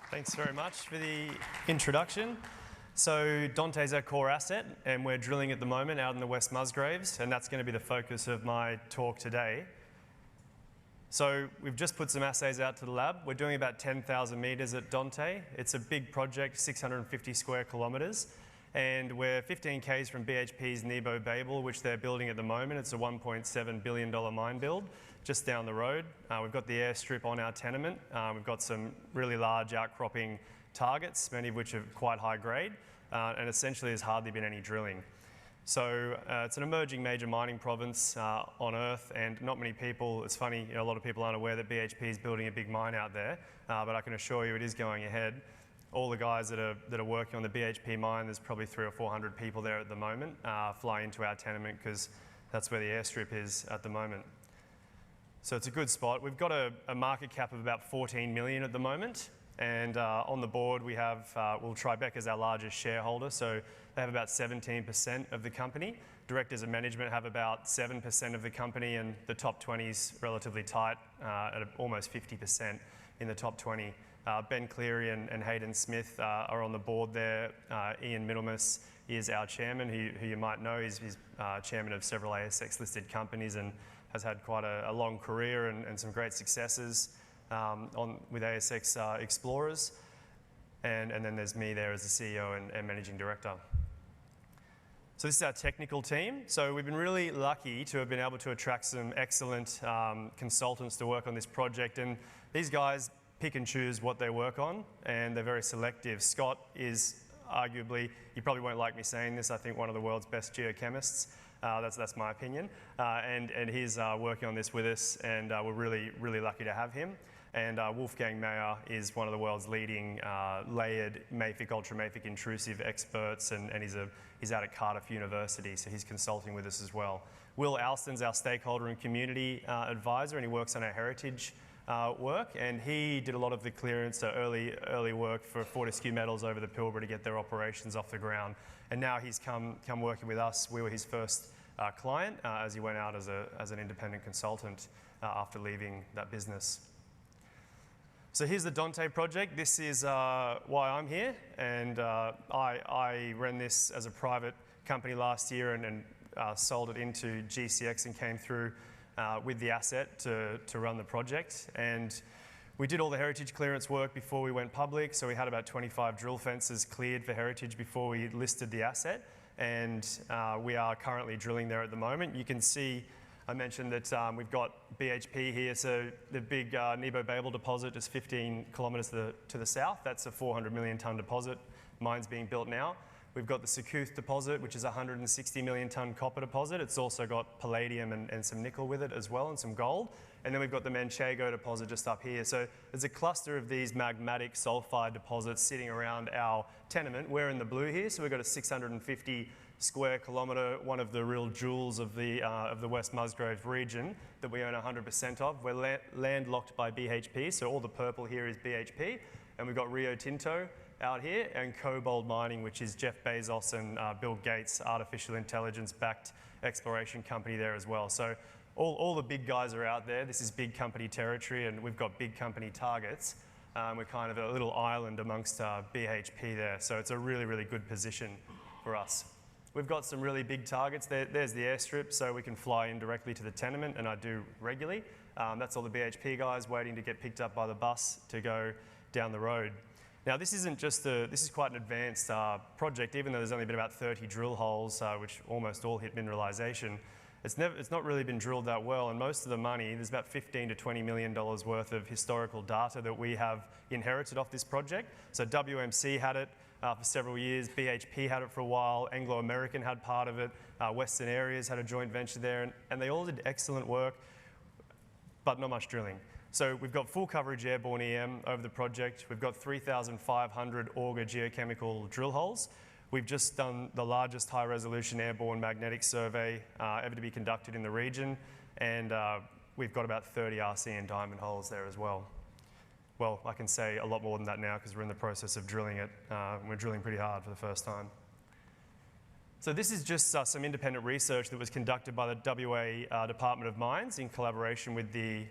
Thanks very much for the introduction. So Dante's our core asset, and we're drilling at the moment out in the West Musgraves, and that's going to be the focus of my talk today. So we've just put some assays out to the lab. We're doing about 10,000 metres at Dante. It's a big project, 650 square kilometres, and we're 15 k's from BHP's Nebo Babel, which they're building at the moment. It's a $1.7 billion mine build just down the road. We've got the airstrip on our tenement. We've got some really large outcropping targets, many of which are quite high grade, and essentially there's hardly been any drilling. So it's an emerging major mining province on Earth, and not many people, it's funny, a lot of people aren't aware that BHP is building a big mine out there, but I can assure you it is going ahead. All the guys that are working on the BHP mine, there's probably 300 or 400 people there at the moment, fly into our tenement because that's where the airstrip is at the moment. So it's a good spot. We've got a market cap of about 14 million at the moment, and on the board we have, Tribeca's our largest shareholder, so they have about 17% of the company. Directors and management have about 7% of the company, and the top 20 is relatively tight at almost 50% in the top 20. Ben Cleary and Hayden Smith are on the board there. Ian Middlemas is our chairman, who you might know. He's chairman of several ASX listed companies and has had quite a long career and some great successes with ASX Explorers. And then there's me there as the CEO and managing director. So this is our technical team. So we've been really lucky to have been able to attract some excellent consultants to work on this project. And these guys pick and choose what they work on, and they're very selective. Scott is arguably, you probably won't like me saying this, I think one of the world's best geochemists. That's my opinion. And he's working on this with us, and we're really lucky to have him. And Wolfgang Mayer is one of the world's leading layered mafic, ultramafic intrusive experts, and he's out at Cardiff University, so he's consulting with us as well. Will Alston's our stakeholder and community advisor, and he works on our heritage work, and he did a lot of the clearance, early work for Fortescue Metals over the Pilbara to get their operations off the ground. And now he's come working with us. We were his first client as he went out as an independent consultant after leaving that business. So here's the Dante project. This is why I'm here, and I ran this as a private company last year and sold it into GCX and came through with the asset to run the project. And we did all the heritage clearance work before we went public, so we had about 25 drill fences cleared for heritage before we listed the asset, and we are currently drilling there at the moment. You can see, I mentioned that we've got BHP here, so the big Nebo Babel deposit is 15 kilometres to the south. That's a 400 million tonne deposit. Mine's being built now. We've got the Sakooth deposit, which is a 160 million tonne copper deposit. It's also got palladium and some nickel with it as well, and some gold. And then we've got the Manchego deposit just up here. So there's a cluster of these magmatic sulfide deposits sitting around our tenement. We're in the blue here, so we've got a 650 square kilometre, one of the real jewels of the West Musgraves region that we own 100% of. We're landlocked by BHP, so all the purple here is BHP. And we've got Rio Tinto out here, and Cobalt Mining, which is Jeff Bezos and Bill Gates' artificial intelligence-backed exploration company there as well. So all the big guys are out there. This is big company territory, and we've got big company targets. We're kind of a little island amongst BHP there, so it's a really good position for us. We've got some really big targets. There's the airstrip, so we can fly in directly to the tenement, and I do regularly. That's all the BHP guys waiting to get picked up by the bus to go down the road. Now this isn't just this is quite an advanced project, even though there's only been about 30 drill holes, which almost all hit mineralisation. It's not really been drilled that well, and most of the money, there's about $15 to $20 million worth of historical data that we have inherited off this project. So WMC had it for several years, BHP had it for a while, Anglo American had part of it, Western Areas had a joint venture there, and they all did excellent work, but not much drilling. So we've got full coverage airborne EM over the project. We've got 3,500 auger geochemical drill holes. We've just done the largest high-resolution airborne magnetic survey ever to be conducted in the region, and we've got about 30 RC and diamond holes there as well. Well, I can say a lot more than that now because we're in the process of drilling it. We're drilling pretty hard for the first time. So this is just some independent research that was conducted by the WA Department of Mines in collaboration with the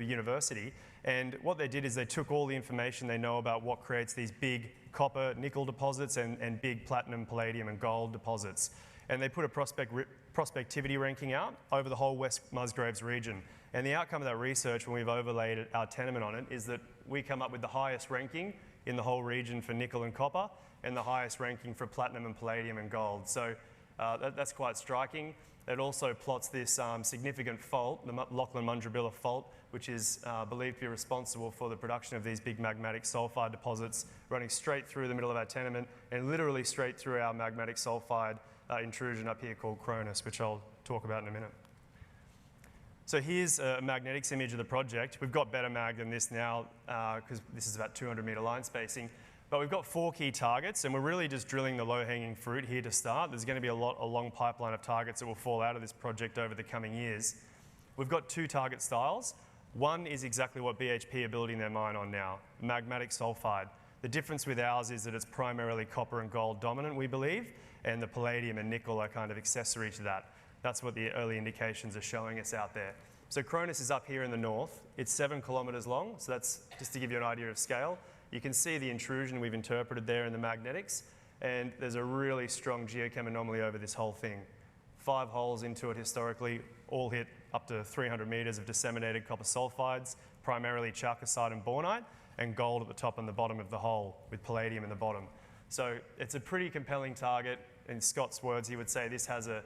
university. And what they did is they took all the information they know about what creates these big copper, nickel deposits and big platinum, palladium and gold deposits. And they put a prospectivity ranking out over the whole West Musgraves region. And the outcome of that research, when we've overlaid our tenement on it, is that we come up with the highest ranking in the whole region for nickel and copper, and the highest ranking for platinum and palladium and gold. So that's quite striking. It also plots this significant fault, the Lachlan-Mundrabilla fault, which is believed to be responsible for the production of these big magmatic sulfide deposits running straight through the middle of our tenement and literally straight through our magmatic sulfide intrusion up here called Cronus, which I'll talk about in a minute. So here's a magnetics image of the project. We've got better mag than this now because this is about 200 metre line spacing. But we've got 4 key targets, and we're really just drilling the low-hanging fruit here to start. There's going to be a long pipeline of targets that will fall out of this project over the coming years. We've got 2 target styles. One is exactly what BHP are building their mine on now, magmatic sulfide. The difference with ours is that it's primarily copper and gold dominant, we believe, and the palladium and nickel are kind of accessory to that. That's what the early indications are showing us out there. So Cronus is up here in the north. It's 7 kilometres long, so that's just to give you an idea of scale. You can see the intrusion we've interpreted there in the magnetics, and there's a really strong geochem anomaly over this whole thing. 5 holes into it historically, all hit up to 300 metres of disseminated copper sulfides, primarily chalcocite and bornite, and gold at the top and the bottom of the hole with palladium in the bottom. So it's a pretty compelling target. In Scott's words, he would say this has a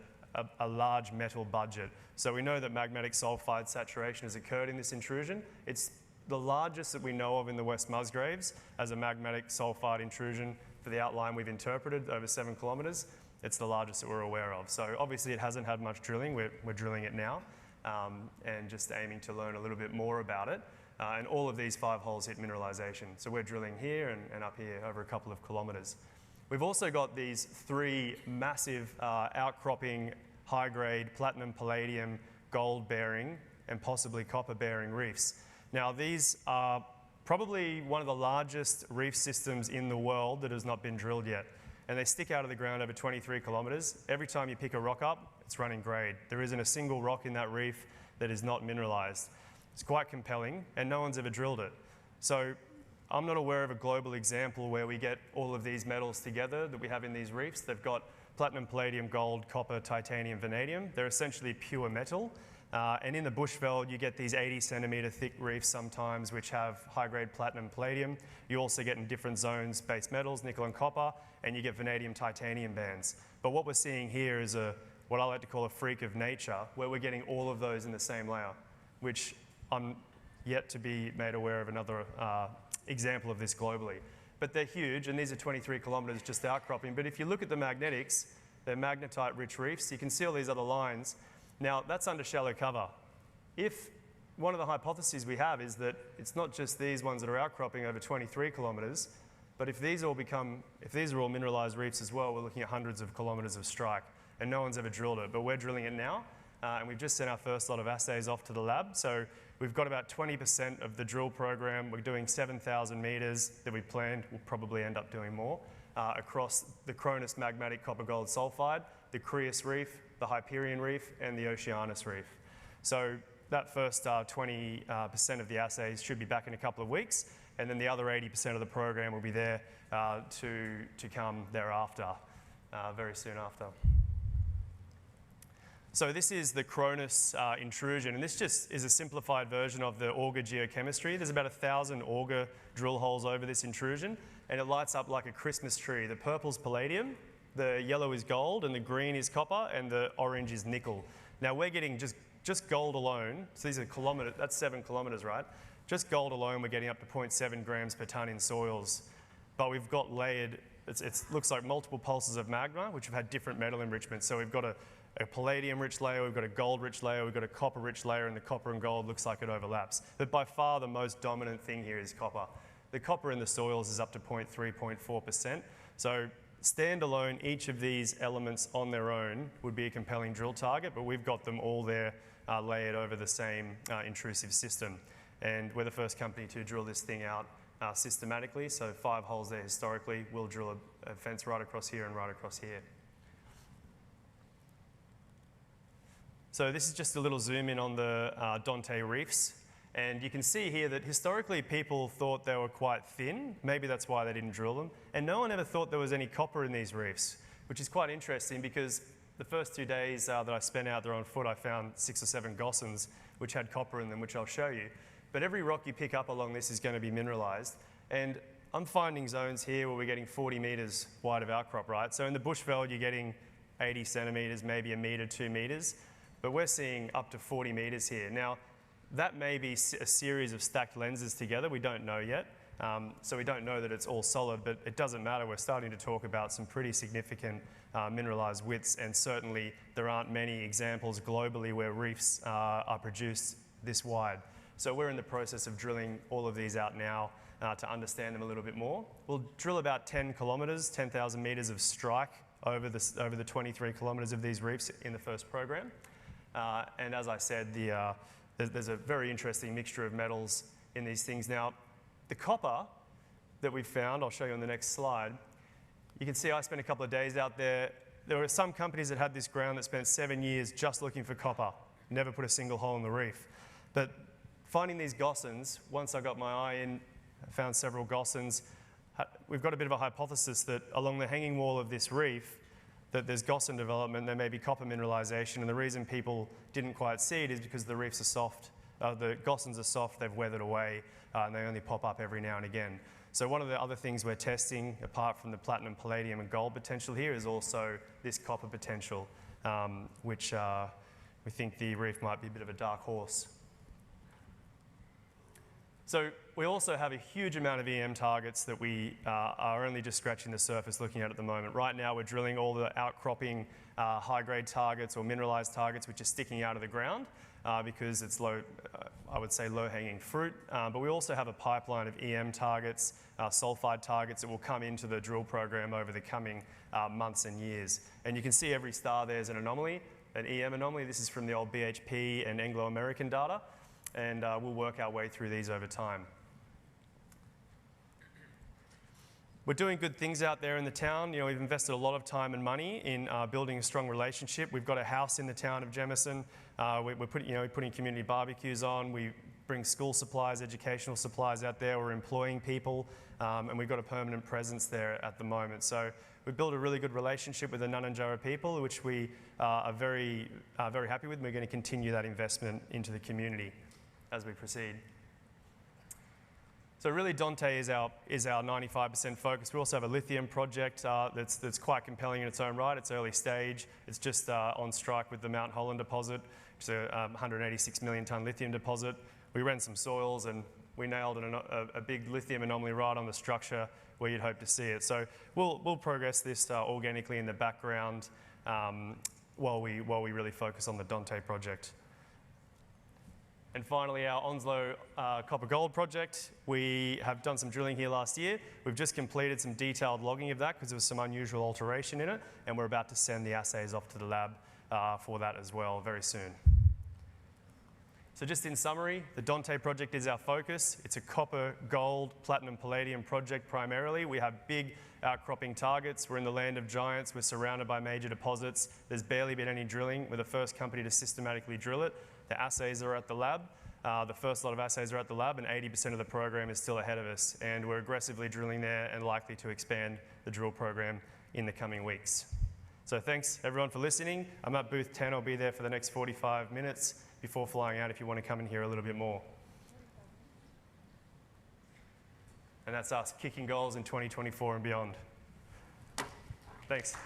large metal budget. So we know that magmatic sulfide saturation has occurred in this intrusion. It's the largest that we know of in the West Musgraves as a magmatic sulfide intrusion for the outline we've interpreted over 7 kilometres. It's the largest that we're aware of. So obviously it hasn't had much drilling. We're drilling it now and just aiming to learn a little bit more about it. And all of these 5 holes hit mineralisation. So we're drilling here and up here over a couple of kilometres. We've also got these 3 massive outcropping high-grade platinum, palladium, gold-bearing and possibly copper-bearing reefs. Now these are probably one of the largest reef systems in the world that has not been drilled yet. And they stick out of the ground over 23 kilometres. Every time you pick a rock up, it's running grade. There isn't a single rock in that reef that is not mineralised. It's quite compelling, and no one's ever drilled it. So I'm not aware of a global example where we get all of these metals together that we have in these reefs. They've got platinum, palladium, gold, copper, titanium, vanadium. They're essentially pure metal. And in the bushveld, you get these 80 centimetre thick reefs sometimes, which have high-grade platinum, palladium. You also get in different zones base metals, nickel and copper, and you get vanadium, titanium bands. But what we're seeing here is what I like to call a freak of nature, where we're getting all of those in the same layer, which I'm yet to be made aware of another example of this globally. But they're huge, and these are 23 kilometres just outcropping. But if you look at the magnetics, they're magnetite-rich reefs. You can see all these other lines. Now, that's under shallow cover. If one of the hypotheses we have is that it's not just these ones that are outcropping over 23 kilometres, but if these are all mineralised reefs as well, we're looking at hundreds of kilometres of strike, and no one's ever drilled it, but we're drilling it now, and we've just sent our first lot of assays off to the lab. So we've got about 20% of the drill program. We're doing 7,000 metres that we planned. We'll probably end up doing more across the Cronus magmatic copper gold sulfide, the Creus reef, the Hyperion reef, and the Oceanus reef. So that first 20% of the assays should be back in a couple of weeks, and then the other 80% of the program will be there to come thereafter, very soon after. So this is the Cronus intrusion, and this just is a simplified version of the auger geochemistry. There's about 1,000 auger drill holes over this intrusion, and it lights up like a Christmas tree. The purple's palladium, the yellow is gold, and the green is copper, and the orange is nickel. Now we're getting just gold alone, so these are kilometres, that's 7 kilometres, right? Just gold alone, we're getting up to 0.7 grams per tonne in soils. But we've got layered, it looks like multiple pulses of magma, which have had different metal enrichments. So we've got a palladium-rich layer, we've got a gold-rich layer, we've got a copper-rich layer, and the copper and gold looks like it overlaps. But by far the most dominant thing here is copper. The copper in the soils is up to 0.3, 0.4%. So standalone, each of these elements on their own would be a compelling drill target, but we've got them all there layered over the same intrusive system. And we're the first company to drill this thing out systematically, so 5 holes there historically. We'll drill a fence right across here and right across here. So this is just a little zoom in on the Dante reefs. And you can see here that historically people thought they were quite thin. Maybe that's why they didn't drill them. And no one ever thought there was any copper in these reefs, which is quite interesting because the first 2 days that I spent out there on foot, I found 6 or 7 gossans which had copper in them, which I'll show you. But every rock you pick up along this is going to be mineralized. And I'm finding zones here where we're getting 40 meters wide of outcrop, right? So in the bushveld, you're getting 80 centimeters, maybe a meter, 2 meters. But we're seeing up to 40 meters here. Now, that may be a series of stacked lenses together. We don't know yet. So we don't know that it's all solid, but it doesn't matter. We're starting to talk about some pretty significant mineralized widths, and certainly there aren't many examples globally where reefs are produced this wide. So we're in the process of drilling all of these out now to understand them a little bit more. We'll drill about 10 kilometers, 10,000 meters of strike over the 23 kilometers of these reefs in the first program. And as I said, there's a very interesting mixture of metals in these things. Now, the copper that we've found, I'll show you on the next slide. You can see I spent a couple of days out there. There were some companies that had this ground that spent 7 years just looking for copper, never put a single hole in the reef. But finding these gossans, once I got my eye in, I found several gossans. We've got a bit of a hypothesis that along the hanging wall of this reef, that there's gossan development, there may be copper mineralization, and the reason people didn't quite see it is because the reefs are soft, the gossans are soft, they've weathered away, and they only pop up every now and again. So one of the other things we're testing, apart from the platinum, palladium, and gold potential here, is also this copper potential, which we think the reef might be a bit of a dark horse. So we also have a huge amount of EM targets that we are only just scratching the surface looking at the moment. Right now we're drilling all the outcropping high-grade targets or mineralized targets which are sticking out of the ground because it's I would say low-hanging fruit. But we also have a pipeline of EM targets, sulfide targets that will come into the drill program over the coming months and years. And you can see every star there is an anomaly, an EM anomaly. This is from the old BHP and Anglo-American data. And we'll work our way through these over time. We're doing good things out there in the town. You know, we've invested a lot of time and money in building a strong relationship. We've got a house in the town of Jemison. We're putting community barbecues on. We bring school supplies, educational supplies out there. We're employing people, and we've got a permanent presence there at the moment. So we've built a really good relationship with the Nunanjara people, which we are very happy with. We're going to continue that investment into the community as we proceed. So really Dante is our 95% focus. We also have a lithium project that's quite compelling in its own right. It's early stage. It's just on strike with the Mount Holland deposit, which is a 186 million tonne lithium deposit. We ran some soils and we nailed a big lithium anomaly right on the structure where you'd hope to see it. So we'll progress this organically in the background while we really focus on the Dante project. And finally, our Onslow copper gold project. We have done some drilling here last year. We've just completed some detailed logging of that because there was some unusual alteration in it, and we're about to send the assays off to the lab for that as well very soon. So just in summary, the Dante project is our focus. It's a copper, gold, platinum, palladium project primarily. We have big outcropping targets. We're in the land of giants. We're surrounded by major deposits. There's barely been any drilling. We're the first company to systematically drill it. The assays are at the lab. The first lot of assays are at the lab, and 80% of the program is still ahead of us. And we're aggressively drilling there and likely to expand the drill program in the coming weeks. So thanks everyone for listening. I'm at booth 10. I'll be there for the next 45 minutes before flying out if you want to come and hear a little bit more. And that's us kicking goals in 2024 and beyond. Thanks.